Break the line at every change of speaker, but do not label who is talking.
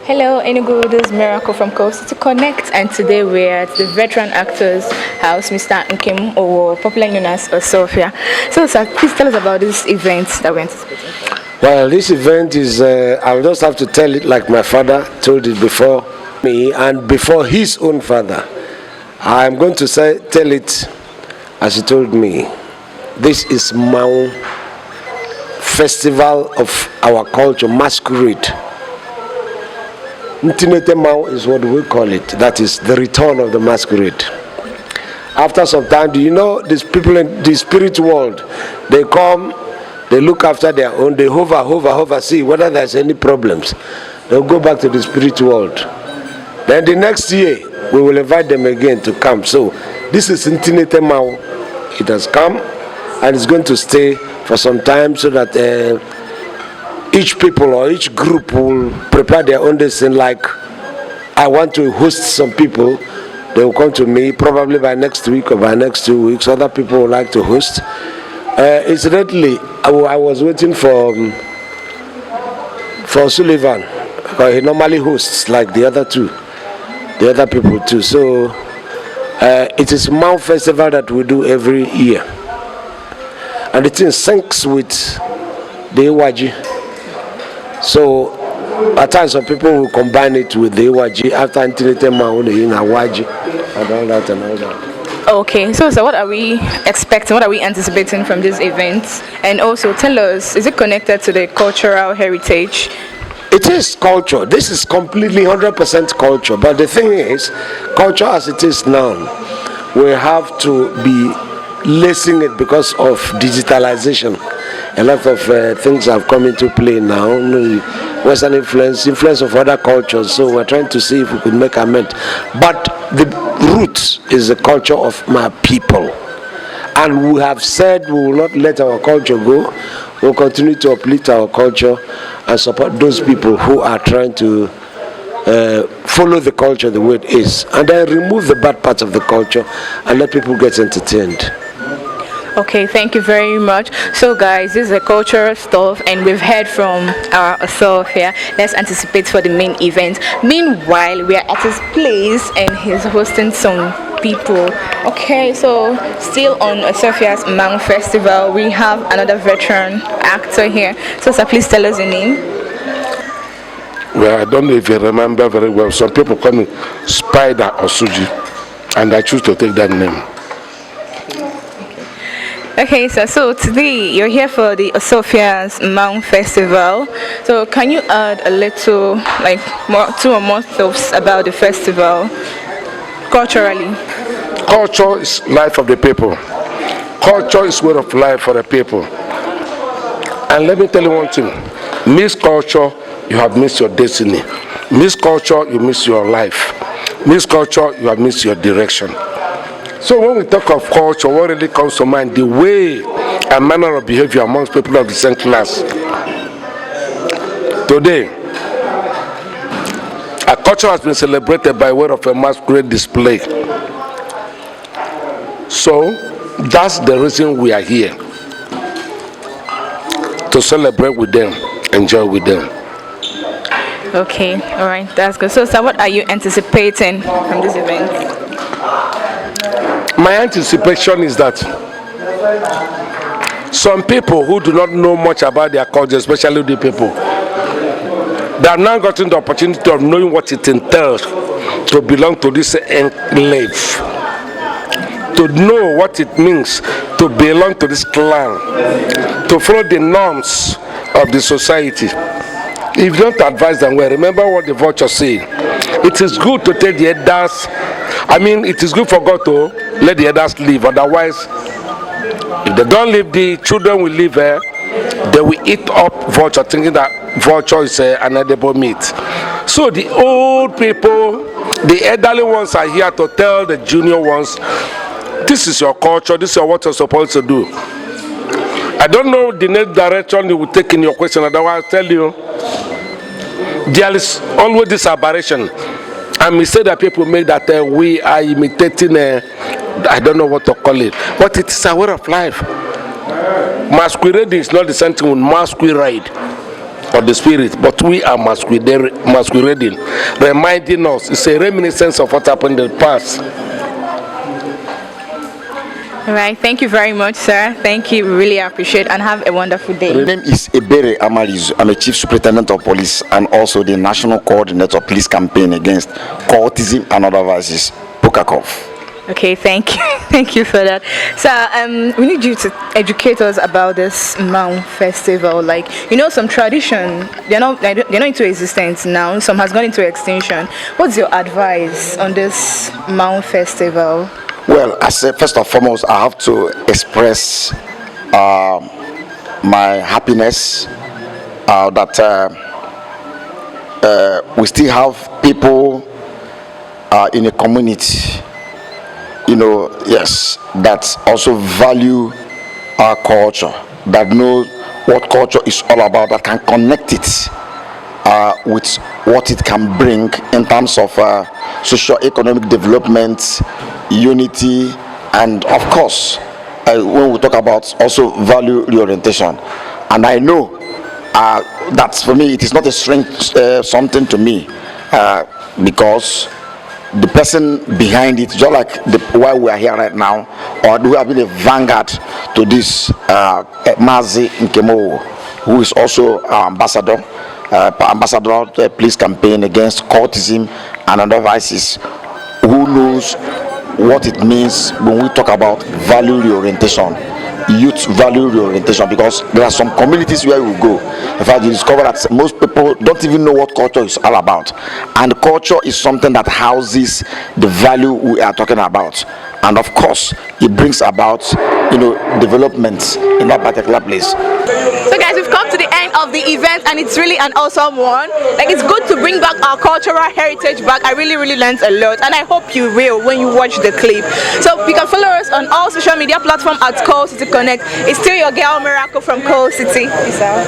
Hello, Enugu, this is Miracle from Coalcityconnect, and today we're at the Veteran Actors House, Mr. Nkem Owo, popularly known as Osuofia. So, sir, please tell us about this event that we're anticipating.
Well, this event is, I'll just have to tell it like my father told it before me and before his own father. I'm going to tell it as he told me. This is Mau Festival of our culture, masquerade. Ntinete Mau is what we call it. That is the return of the masquerade. After some time, do you know these people in the spirit world, they come, they look after their own, they hover, see whether there's any problems. They'll go back to the spirit world. Then the next year, we will invite them again to come. So this is Ntinete Mau. It has come and it's going to stay for some time so that each people or each group will prepare their own destiny. Like, I want to host some people, they will come to me probably by next week or by next 2 weeks. Other people would like to host. Incidentally, I was waiting for Sullivan, because he normally hosts like the other people too. So it is Mau Festival that we do every year, and it syncs with the Iwaji. So at times some people will combine it with the Iwaji after Ntinete Mau in Awaji and all that.
Okay, so what are we expecting? What are we anticipating from this event? And also tell us, is it connected to the cultural heritage?
It is culture. This is completely 100% culture. But the thing is, culture as it is now, we have to be lacing it because of digitalization. A lot of things have come into play now. Western influence of other cultures. So we're trying to see if we could make amends. But the roots is the culture of my people. And we have said we will not let our culture go. We'll continue to uplift our culture and support those people who are trying to follow the culture the way it is. And then remove the bad parts of the culture and let people get entertained.
Okay, thank you very much. So guys, this is a cultural stuff and we've heard from our Osuofia. Let's anticipate for the main event. Meanwhile, we are at his place and he's hosting some people. Okay, so still on Osuofia's Mau Festival, we have another veteran actor here. So sir, please tell us your name.
Well, I don't know if you remember very well. Some people call me Spider or Suji, and I choose to take that name.
Okay, sir, so today you're here for the Osuofia's Mau Festival. So can you add a little, like two or more thoughts about the festival culturally?
Culture is life of the people. Culture is way of life for the people. And let me tell you one thing. Miss culture, you have missed your destiny. Miss culture, you miss your life. Miss culture, you have missed your direction. So when we talk of culture, what really comes to mind? The way and manner of behavior amongst people of the same class. Today, our culture has been celebrated by way of a masquerade display. So that's the reason we are here. To celebrate with them, enjoy with them.
Okay, all right, that's good. So sir, what are you anticipating from this event?
My anticipation is that some people who do not know much about their culture, especially the people, they have now gotten the opportunity of knowing what it entails to belong to this enclave, to know what it means to belong to this clan, to follow the norms of the society. If you don't advise them well, remember what the vulture say. It is good to take the elders. It is good for God to let the elders live. Otherwise, if they don't live, the children will live here. They will eat up vulture, thinking that vulture is an edible meat. So the old people, the elderly ones are here to tell the junior ones, this is your culture, this is what you're supposed to do. I don't know the next direction you will take in your question, otherwise I'll tell you, there is always this aberration. And mistake that people make that we are imitating, I don't know what to call it, but it is a way of life. Masquerade is not the same thing with masquerade. or the spirit, but we are masquerading, reminding us. It's a reminiscence of what happened in the past.
All right, thank you very much, sir. Thank you, we really appreciate, and have a wonderful day.
My name is Ebere Amarizu. I'm a Chief Superintendent of Police and also the National Coordinator of Police Campaign against cultism and other vices, Pokakov.
Okay, thank you. Thank you for that. So we need you to educate us about this Mau festival. Like, you know, some tradition, they're not into existence now, some has gone into extinction. What's your advice on this Mau festival?
Well, I say first and foremost, I have to express my happiness that we still have people in a community, you know, yes, that also value our culture, that know what culture is all about, that can connect it with what it can bring in terms of socio-economic development, unity, and of course, when we talk about also value reorientation. And I know that for me, it is not a strange something to me because the person behind it, just like why we are here right now, or who have been a vanguard to this Mazi Nkemo, who is also our ambassador of the police campaign against cultism and other vices, who knows what it means when we talk about value reorientation, youth value reorientation, because there are some communities where we go. In fact, you discover that most people don't even know what culture is all about, and culture is something that houses the value we are talking about, and of course it brings about, you know, development in that particular place.
So guys, we've come to the end of the event and it's really an awesome one. Like, it's good to bring back our cultural heritage back. I really learned a lot, and I hope you will when you watch the clip. So you can follow us on all social media platforms at Coalcityconnect. It's still your girl Miracle from Coal City. Peace out.